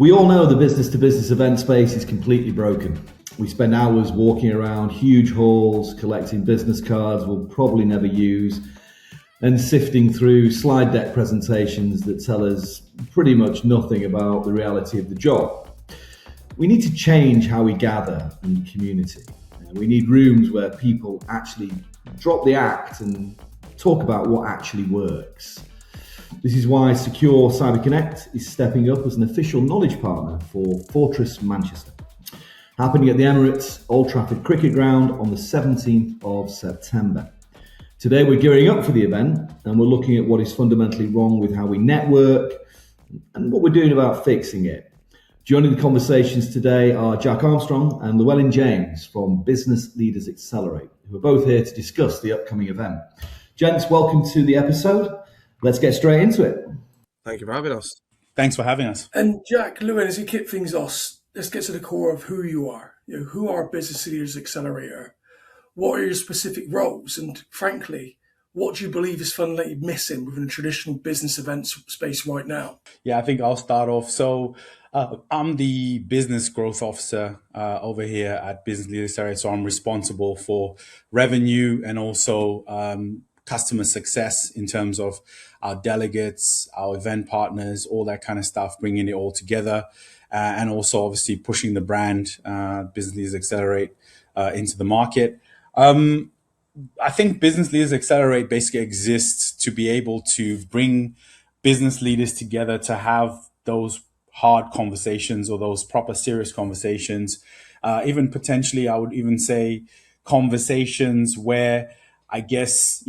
We all know the business-to-business event space is completely broken. We spend hours walking around huge halls, collecting business cards we'll probably never use, and sifting through slide deck presentations that tell us pretty much nothing about the reality of the job. We need to change how we gather in community. We need rooms where people actually drop the act and talk about what actually works. This is why Secure Cyber Connect is stepping up as an official knowledge partner for Fortress Manchester, happening at the Emirates Old Trafford Cricket Ground on the 17th of September. Today we're gearing up for the event and we're looking at what is fundamentally wrong with how we network and what we're doing about fixing it. Joining the conversations today are Jack Armstrong and Llewellyn James from Business Leaders Accelerate, who are both here to discuss the upcoming event. Gents, welcome to the episode. Let's get straight into it. Thank you for having us. Thanks for having us. And Jack, Llewellyn, as we kick things off, let's get to the core of who you are. Who are Business Leaders Accelerator? What are your specific roles? And frankly, what do you believe is fundamentally missing within a traditional business event space right now? Yeah, I think I'll start off. So I'm the business growth officer over here at Business Leaders Accelerator. So I'm responsible for revenue and also customer success in terms of our delegates, our event partners, all that kind of stuff, bringing it all together. And also obviously pushing the brand, Business Leaders Accelerate, into the market. I think Business Leaders Accelerate basically exists to be able to bring business leaders together to have those hard conversations or those proper serious conversations. Even potentially, I would even say conversations where I guess,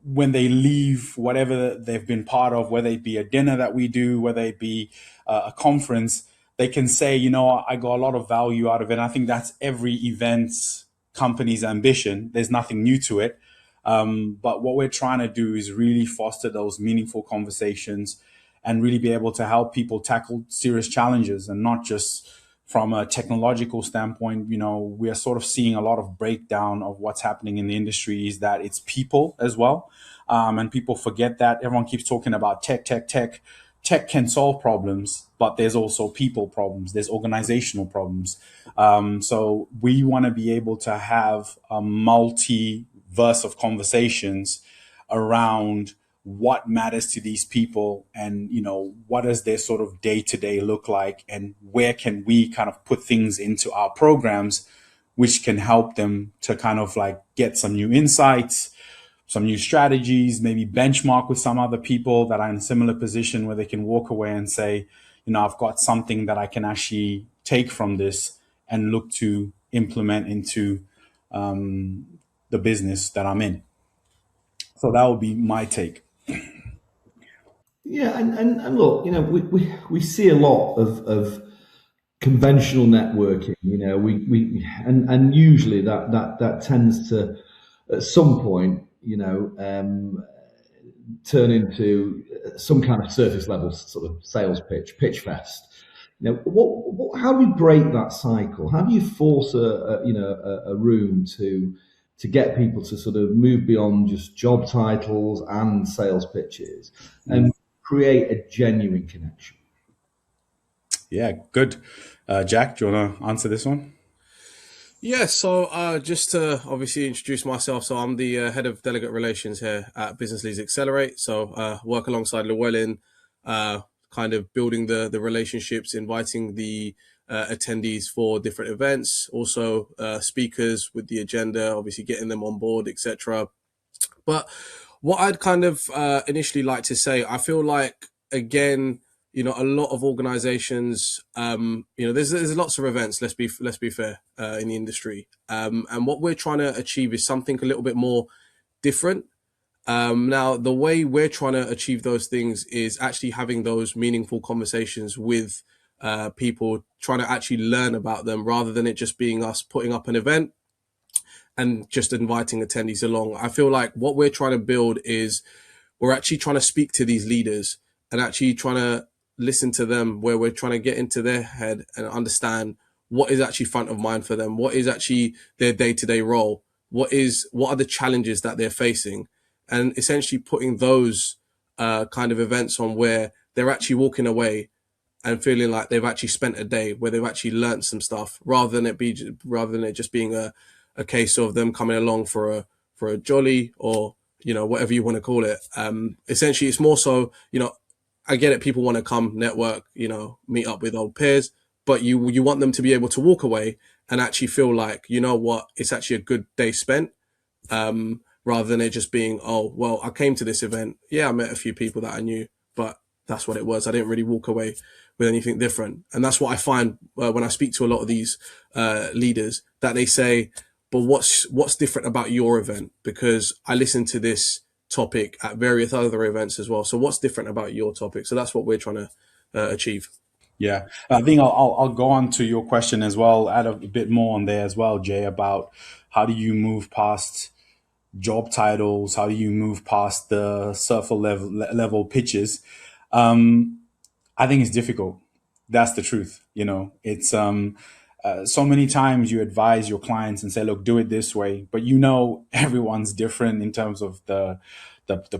when they leave whatever they've been part of, whether it be a dinner that we do, whether it be a conference, they can say, I got a lot of value out of it. And I think that's every event's company's ambition. There's nothing new to it. But what we're trying to do is really foster those meaningful conversations and really be able to help people tackle serious challenges, and not just from a technological standpoint. We are sort of seeing a lot of breakdown of what's happening in the industry is that it's people as well. And people forget that. Everyone keeps talking about tech. Tech can solve problems, but there's also people problems. There's organizational problems. So we want to be able to have a multiverse of conversations around what matters to these people and, what does their sort of day-to-day look like, and where can we kind of put things into our programs which can help them to kind of like get some new insights, some new strategies, maybe benchmark with some other people that are in a similar position where they can walk away and say, I've got something that I can actually take from this and look to implement into the business that I'm in. So that would be my take. Yeah, and look, we see a lot of conventional networking. And usually that tends to at some point, turn into some kind of surface level sort of sales pitch fest. How do you break that cycle? How do you force a room to get people to sort of move beyond just job titles and sales pitches and create a genuine connection? Yeah, good. Jack, do you want to answer this one? Yeah, so just to obviously introduce myself, so I'm the head of delegate relations here at Business Leaders Accelerate. So work alongside Llewellyn, kind of building the relationships, inviting the attendees for different events, also speakers with the agenda, obviously getting them on board, etc. But what I'd kind of initially like to say, I feel like, again, a lot of organizations, there's lots of events, let's be fair, in the industry. And what we're trying to achieve is something a little bit more different. Now, the way we're trying to achieve those things is actually having those meaningful conversations with people, trying to actually learn about them rather than it just being us putting up an event and just inviting attendees along. I feel like what we're trying to build is we're actually trying to speak to these leaders and actually trying to listen to them, where we're trying to get into their head and understand what is actually front of mind for them, what is actually their day-to-day role, what are the challenges that they're facing, and essentially putting those kind of events on where they're actually walking away and feeling like they've actually spent a day where they've actually learned some stuff, rather than it just being a case of them coming along for a jolly, or whatever you want to call it. Essentially, it's more so, I get it. People want to come network, meet up with old peers, but you want them to be able to walk away and actually feel like, what, it's actually a good day spent, rather than it just being, oh, well, I came to this event. Yeah, I met a few people that I knew, but that's what it was. I didn't really walk away with anything different. And that's what I find when I speak to a lot of these leaders, that they say, but what's different about your event? Because I listen to this topic at various other events as well. So what's different about your topic? So that's what we're trying to achieve. Yeah, I think I'll go on to your question as well, add a bit more on there as well, Jay, about how do you move past job titles? How do you move past the surfer level pitches? I think it's difficult. That's the truth. It's so many times you advise your clients and say, look, do it this way, but everyone's different in terms of the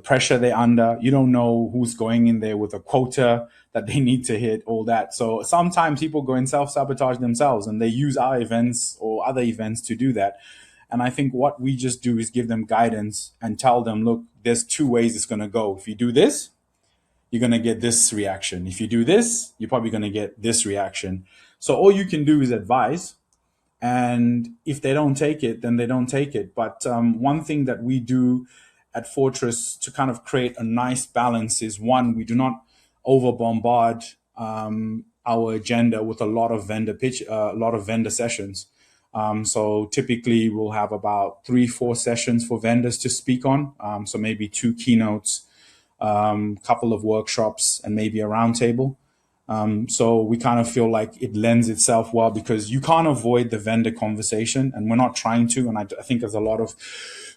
pressure they're under. You don't know who's going in there with a quota that they need to hit, all that. So sometimes people go and self-sabotage themselves, and they use our events or other events to do that. And I think what we just do is give them guidance and tell them, look, there's two ways it's going to go. If you do this, you're going to get this reaction. If you do this, you're probably going to get this reaction. So all you can do is advise. And if they don't take it, then they don't take it. But one thing that we do at Fortress to kind of create a nice balance is, one, we do not over bombard our agenda with a lot of vendor sessions. So typically we'll have about 3-4 sessions for vendors to speak on. So maybe 2 keynotes, couple of workshops, and maybe a roundtable. So we kind of feel like it lends itself well, because you can't avoid the vendor conversation, and we're not trying to. And I think there's a lot of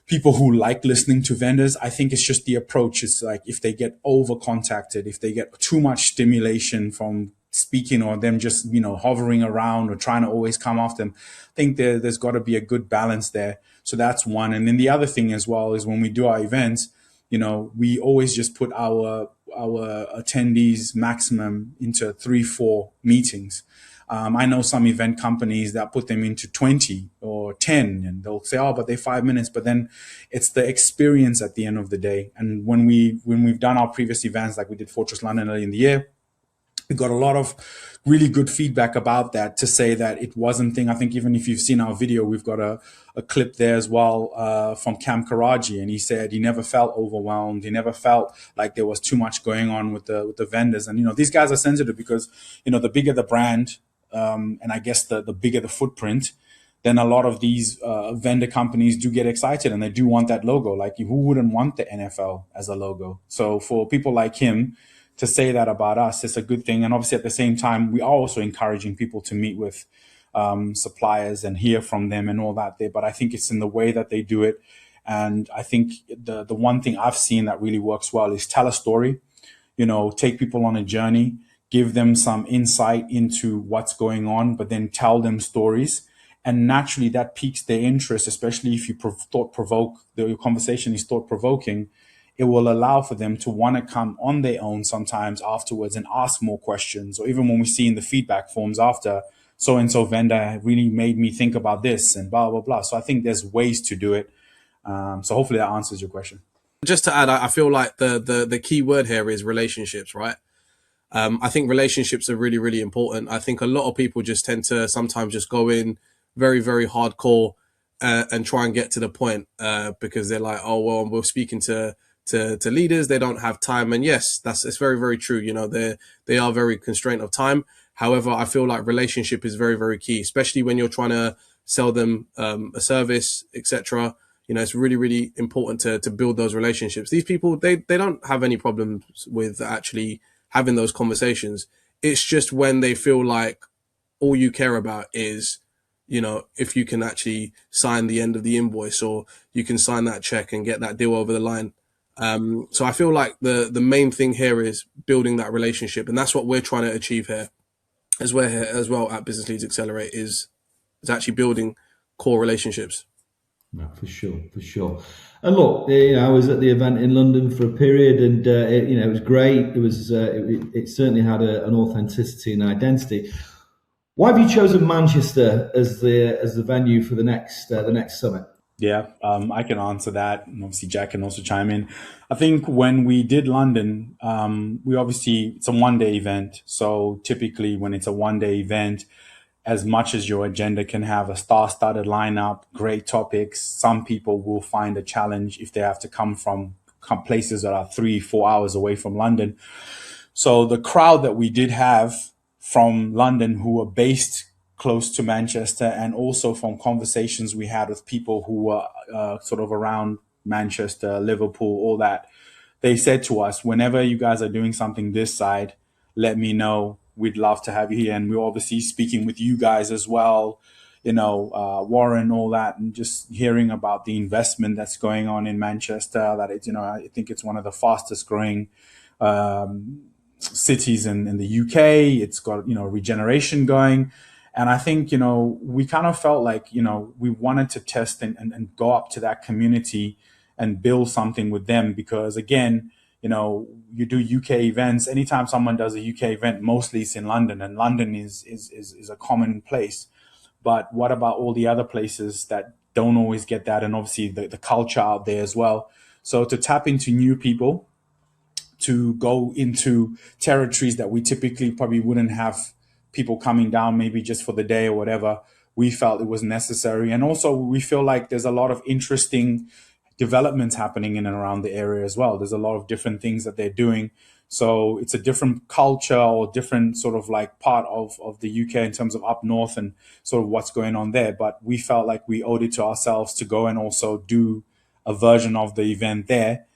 people who like listening to vendors. I think it's just the approach. It's like, if they get over contacted, if they get too much stimulation from speaking, or them just, hovering around or trying to always come off them, I think there's got to be a good balance there. So that's one. And then the other thing as well is, when we do our events, we always just put our attendees maximum into 3-4 meetings. I know some event companies that put them into 20 or 10, and they'll say, oh, but they're 5 minutes. But then it's the experience at the end of the day. And when we've done our previous events, like we did Fortress London early in the year, we got a lot of really good feedback about that, to say that it wasn't thing. I think even if you've seen our video, we've got a clip there as well from Cam Karaji, and he said he never felt overwhelmed. He never felt like there was too much going on with the vendors. And these guys are sensitive, because the bigger the brand, and I guess the bigger the footprint, then a lot of these vendor companies do get excited, and they do want that logo. Like, who wouldn't want the NFL as a logo? So for people like him to say that about us, it's a good thing. And obviously at the same time, we are also encouraging people to meet with suppliers and hear from them and all that there. But I think it's in the way that they do it. And I think the one thing I've seen that really works well is tell a story, take people on a journey, give them some insight into what's going on, but then tell them stories. And naturally that piques their interest, especially if you your conversation is thought provoking. It will allow for them to want to come on their own sometimes afterwards and ask more questions. Or even when we see in the feedback forms after, so-and-so vendor really made me think about this, and blah, blah, blah. So I think there's ways to do it. So hopefully that answers your question. Just to add, I feel like the key word here is relationships, right? I think relationships are really, really important. I think a lot of people just tend to sometimes just go in very, very hardcore and try and get to the point because they're like, oh, well, we're speaking to leaders, they don't have time. And yes, it's very, very true. They are very constrained of time. However, I feel like relationship is very, very key, especially when you're trying to sell them a service, etc. It's really, really important to build those relationships. These people, they don't have any problems with actually having those conversations. It's just when they feel like all you care about is, if you can actually sign the end of the invoice, or you can sign that check and get that deal over the line. So I feel like the main thing here is building that relationship, and that's what we're trying to achieve here as well at Business Leads Accelerate is actually building core relationships. No, for sure, for sure. And look, I was at the event in London for a period, and it was great. It certainly had an authenticity and identity. Why have you chosen Manchester as the venue for the next summit? Yeah, I can answer that. And obviously, Jack can also chime in. I think when we did London, it's a 1 day event. So typically, when it's a 1 day event, as much as your agenda can have a star-studded lineup, great topics, some people will find a challenge if they have to come from places that are 3-4 hours away from London. So the crowd that we did have from London who were based close to Manchester, and also from conversations we had with people who were sort of around Manchester, Liverpool, all that, they said to us, whenever you guys are doing something this side, let me know. We'd love to have you here. And we're obviously speaking with you guys as well, Warren, all that, and just hearing about the investment that's going on in Manchester, that it's, I think it's one of the fastest growing cities in the UK. It's got, regeneration going. And I think, we kind of felt like, we wanted to test and go up to that community and build something with them, because again, you do UK events. Anytime someone does a UK event, mostly it's in London, and London is a common place. But what about all the other places that don't always get that? And obviously the culture out there as well. So to tap into new people, to go into territories that we typically probably wouldn't have people coming down maybe just for the day or whatever, we felt it was necessary. And also we feel like there's a lot of interesting developments happening in and around the area as well. There's a lot of different things that they're doing. So it's a different culture or different sort of like part of the UK in terms of up north and sort of what's going on there. But we felt like we owed it to ourselves to go and also do a version of the event there.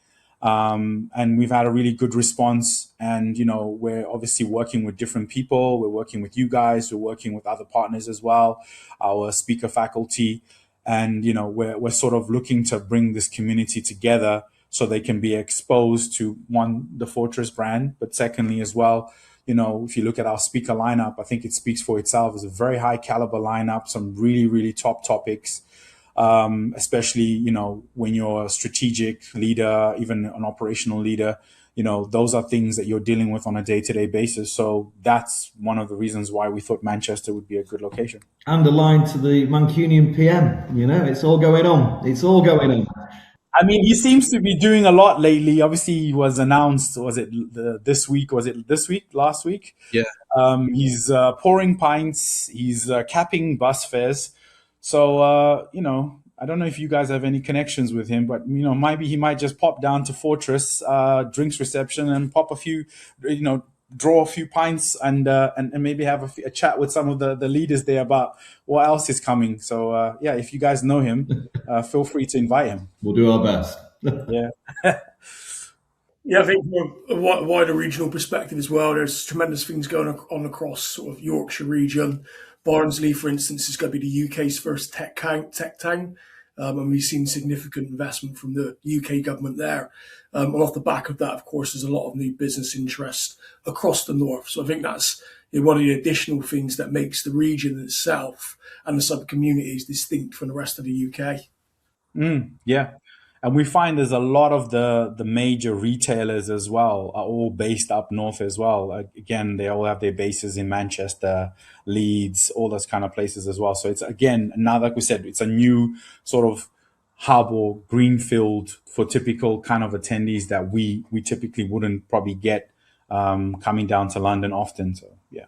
And we've had a really good response. And, we're obviously working with different people. We're working with you guys. We're working with other partners as well, our speaker faculty. And, we're sort of looking to bring this community together so they can be exposed to, one, the Fortress brand, but secondly as well, if you look at our speaker lineup, I think it speaks for itself. It's a very high caliber lineup, some really, really top topics. Especially, when you're a strategic leader, even an operational leader, those are things that you're dealing with on a day-to-day basis. So that's one of the reasons why we thought Manchester would be a good location. And aligned to the Mancunian PM, it's all going on. It's all going on. I mean, he seems to be doing a lot lately. Obviously, he was announced, was it this week? Was it this week? Last week? Yeah. He's pouring pints. He's capping bus fares. So, I don't know if you guys have any connections with him, but, maybe he might just pop down to Fortress, drinks reception, and pop a few, draw a few pints and maybe have a chat with some of the leaders there about what else is coming. So, if you guys know him, feel free to invite him. We'll do our best. Yeah. Yeah, I think from a wider regional perspective as well, there's tremendous things going on across sort of Yorkshire region. Barnsley, for instance, is going to be the UK's first tech town. And we've seen significant investment from the UK government there. And off the back of that, of course, there's a lot of new business interest across the north. So I think that's one of the additional things that makes the region itself and the sub-communities distinct from the rest of the UK. Yeah. And we find there's a lot of the major retailers as well are all based up north as well. Again, they all have their bases in Manchester, Leeds, all those kind of places as well. So it's, again, now, like we said, it's a new sort of hub or greenfield for typical kind of attendees that we typically wouldn't probably get coming down to London often. So, yeah.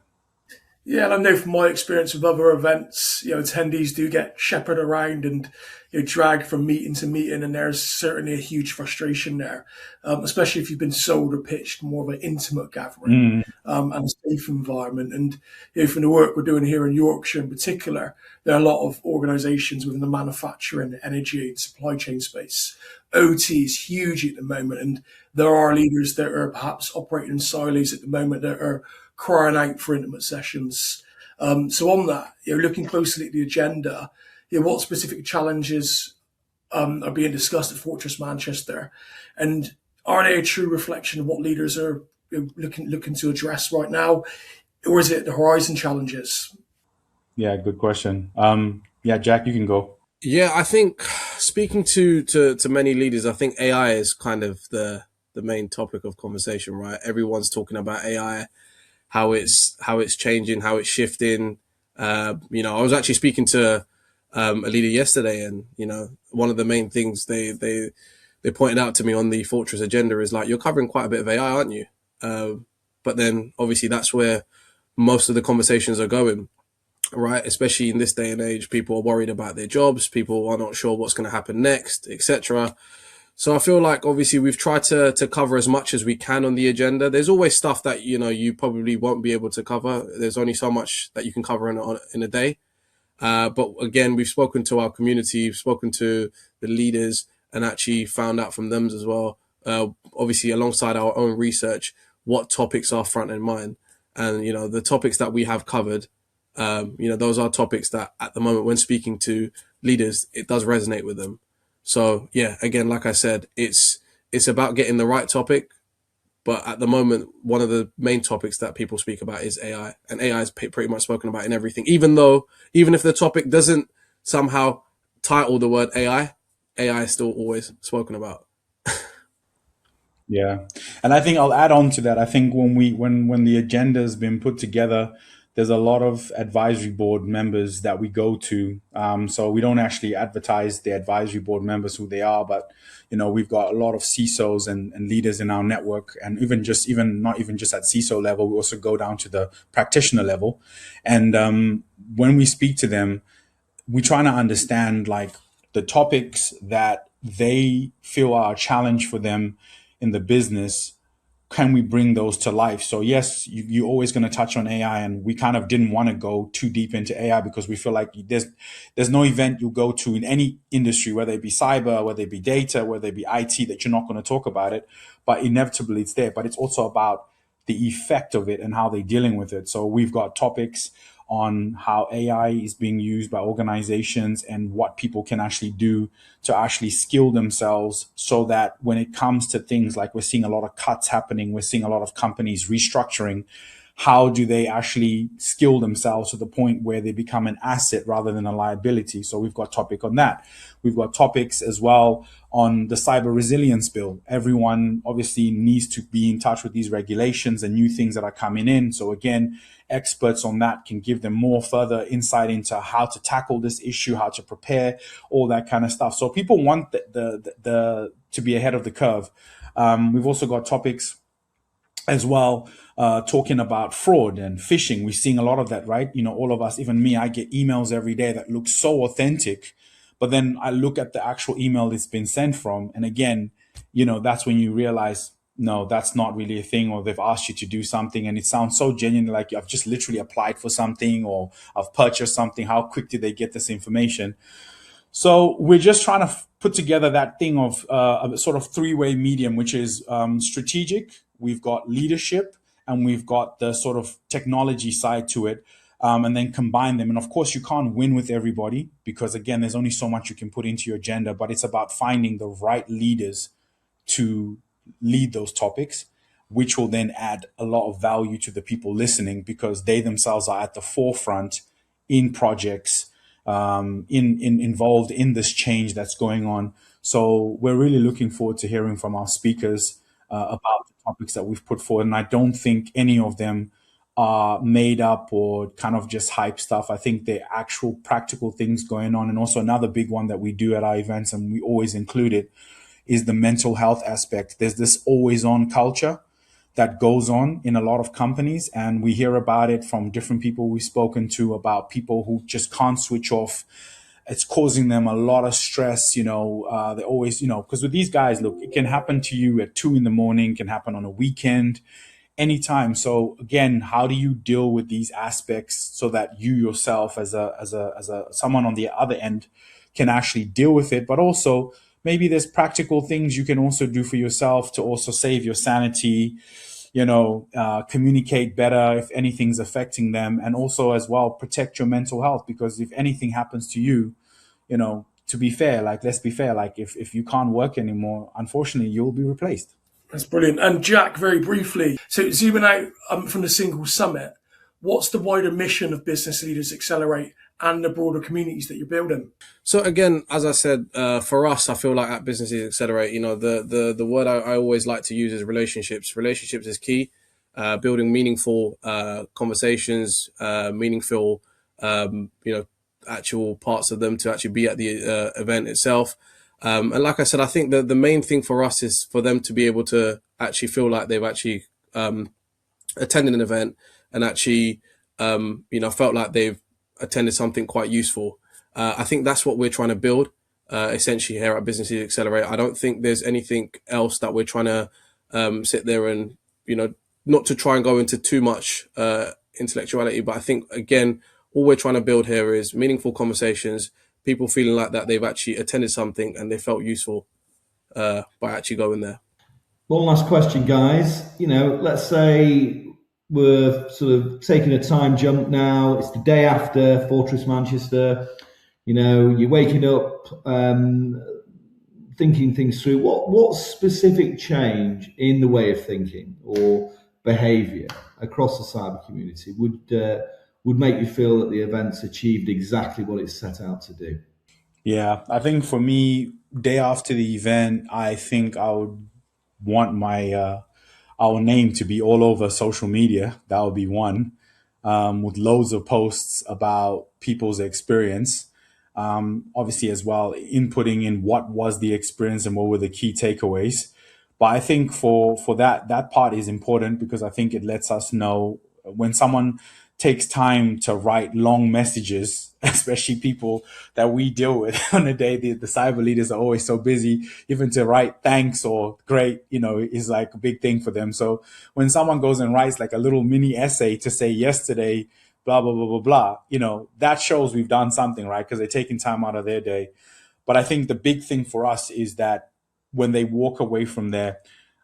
Yeah, and I know from my experience with other events, attendees do get shepherded around and dragged from meeting to meeting, and there's certainly a huge frustration there, especially if you've been sold or pitched more of an intimate gathering and a safe environment. And from the work we're doing here in Yorkshire in particular, there are a lot of organisations within the manufacturing, energy and supply chain space. OT is huge at the moment, and there are leaders that are perhaps operating in silos at the moment that are crying out for intimate sessions. So on that, looking closely at the agenda, what specific challenges are being discussed at Fortress Manchester, and are they a true reflection of what leaders are looking to address right now, or is it the horizon challenges? Yeah, good question. Jack, you can go. Yeah, I think speaking to many leaders, I think AI is kind of the main topic of conversation, right? Everyone's talking about AI, how it's changing, how it's shifting. I was actually speaking to a leader yesterday, and one of the main things they pointed out to me on the Fortress agenda is like, you're covering quite a bit of AI, aren't you? But then obviously that's where most of the conversations are going, right? Especially in this day and age, people are worried about their jobs. People are not sure what's going to happen next, etc. So I feel like obviously we've tried to cover as much as we can on the agenda. There's always stuff that you probably won't be able to cover. There's only so much that you can cover in a day. But again, we've spoken to our community, we've spoken to the leaders, and actually found out from them as well. Obviously, alongside our own research, what topics are front in mind, and the topics that we have covered. Those are topics that at the moment, when speaking to leaders, it does resonate with them. So yeah, again, like I said, it's about getting the right topic. But at the moment, one of the main topics that people speak about is AI, and AI is pretty much spoken about in everything. Even if the topic doesn't somehow title the word AI is still always spoken about. Yeah, and I think I'll add on to that. I think when the agenda has been put together, there's a lot of advisory board members that we go to. So we don't actually advertise the advisory board members who they are, but we've got a lot of CISOs and leaders in our network, and even not even just at CISO level, we also go down to the practitioner level, and when we speak to them, we try to understand like the topics that they feel are a challenge for them in the business. Can we bring those to life? So yes, you're always going to touch on AI, and we kind of didn't want to go too deep into AI because we feel like there's no event you go to in any industry, whether it be cyber, whether it be data, whether it be IT, that you're not going to talk about it. But inevitably it's there. But it's also about the effect of it and how they're dealing with it. So we've got topics on how AI is being used by organizations and what people can actually do to actually skill themselves, so that when it comes to things like we're seeing a lot of cuts happening, we're seeing a lot of companies restructuring, how do they actually skill themselves to the point where they become an asset rather than a liability? So we've got topic on that. We've got topics as well on the cyber resilience bill. Everyone obviously needs to be in touch with these regulations and new things that are coming in. So again, experts on that can give them more further insight into how to tackle this issue, how to prepare, all that kind of stuff. So people want the to be ahead of the curve. We've also got topics as well, talking about fraud and phishing. We're seeing a lot of that, right? All of us, even me, I get emails every day that look so authentic, but then I look at the actual email it's been sent from. And again, that's when you realize, no, that's not really a thing, or they've asked you to do something and it sounds so genuine, like I've just literally applied for something or I've purchased something. How quick did they get this information? So we're just trying to put together that thing of a sort of three-way medium, which is strategic, we've got leadership, and we've got the sort of technology side to it, and then combine them. And of course, you can't win with everybody because, again, there's only so much you can put into your agenda, but it's about finding the right leaders to lead those topics, which will then add a lot of value to the people listening because they themselves are at the forefront in projects, involved in this change that's going on. So we're really looking forward to hearing from our speakers about the topics that we've put forward. And I don't think any of them are made up or kind of just hype stuff. I think they're actual practical things going on. And also another big one that we do at our events, and we always include it, is the mental health aspect. There's this always on culture that goes on in a lot of companies, and we hear about it from different people we've spoken to, about people who just can't switch off. It's causing them a lot of stress. They always, because with these guys, look, it can happen to you at 2 a.m, can happen on a weekend, anytime. So again, how do you deal with these aspects so that you yourself as a someone on the other end can actually deal with it? But also maybe there's practical things you can also do for yourself to also save your sanity, communicate better if anything's affecting them, and also as well protect your mental health, because if anything happens to you, to be fair, let's be fair, if you can't work anymore, unfortunately you'll be replaced. That's brilliant. And Jack, very briefly, so zooming out from the single summit, what's the wider mission of Business Leaders Accelerate, and the broader communities that you're building? So again, as I said, for us, I feel like at Businesses Accelerate, the word I always like to use is relationships. Relationships is key. Building meaningful conversations, meaningful, actual parts of them to actually be at the event itself. And like I said, I think that the main thing for us is for them to be able to actually feel like they've actually attended an event and actually, felt like they've attended something quite useful. I think that's what we're trying to build essentially here at Businesses Accelerate. I don't think there's anything else that we're trying to sit there and, not to try and go into too much intellectuality, but I think, again, all we're trying to build here is meaningful conversations, people feeling like that they've actually attended something and they felt useful by actually going there. One last question, guys. Let's say we're sort of taking a time jump now. It's the day after Fortress Manchester. You're waking up, thinking things through. What specific change in the way of thinking or behaviour across the cyber community would make you feel that the event's achieved exactly what it's set out to do? Yeah, I think for me, day after the event, I think I would want our name to be all over social media. That would be one, with loads of posts about people's experience. Obviously, as well, inputting in what was the experience and what were the key takeaways. But I think for that part is important because I think it lets us know when someone takes time to write long messages, especially people that we deal with on a day. The cyber leaders are always so busy, even to write thanks or great, is like a big thing for them. So when someone goes and writes like a little mini essay to say yesterday, blah, blah, blah, blah, blah, that shows we've done something, right? Because they're taking time out of their day. But I think the big thing for us is that when they walk away from there,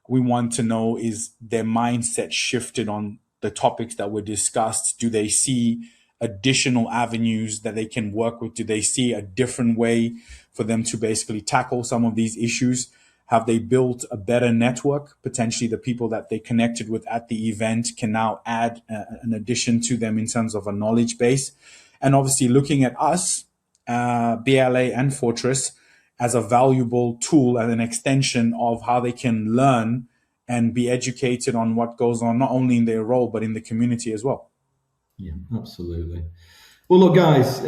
we want to know, is their mindset shifted on the topics that were discussed? Do they see additional avenues that they can work with? Do they see a different way for them to basically tackle some of these issues? Have they built a better network? Potentially the people that they connected with at the event can now add an addition to them in terms of a knowledge base. And obviously looking at us, BLA and Fortress, as a valuable tool and an extension of how they can learn and be educated on what goes on, not only in their role, but in the community as well. Yeah, absolutely. Well, look, guys,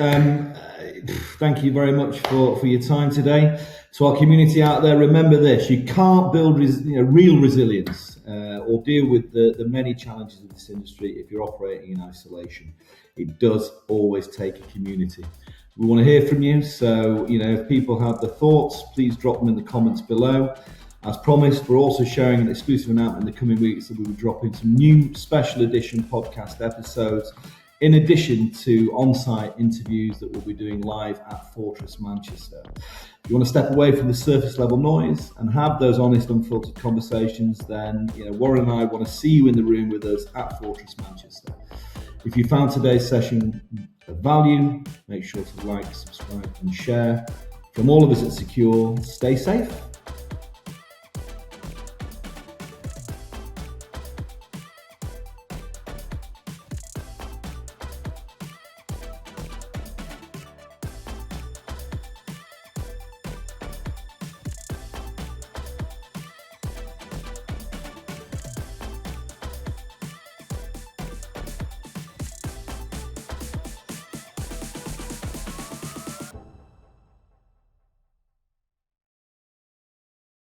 thank you very much for your time today. To our community out there, remember this: you can't build real resilience or deal with the many challenges of this industry if you're operating in isolation. It does always take a community. We want to hear from you, so if people have the thoughts, please drop them in the comments below. As promised, we're also sharing an exclusive announcement in the coming weeks that we will drop into new special edition podcast episodes, in addition to on-site interviews that we'll be doing live at Fortress Manchester. If you want to step away from the surface level noise and have those honest, unfiltered conversations, then Warren and I want to see you in the room with us at Fortress Manchester. If you found today's session of value, make sure to like, subscribe and share. From all of us at Secure, stay safe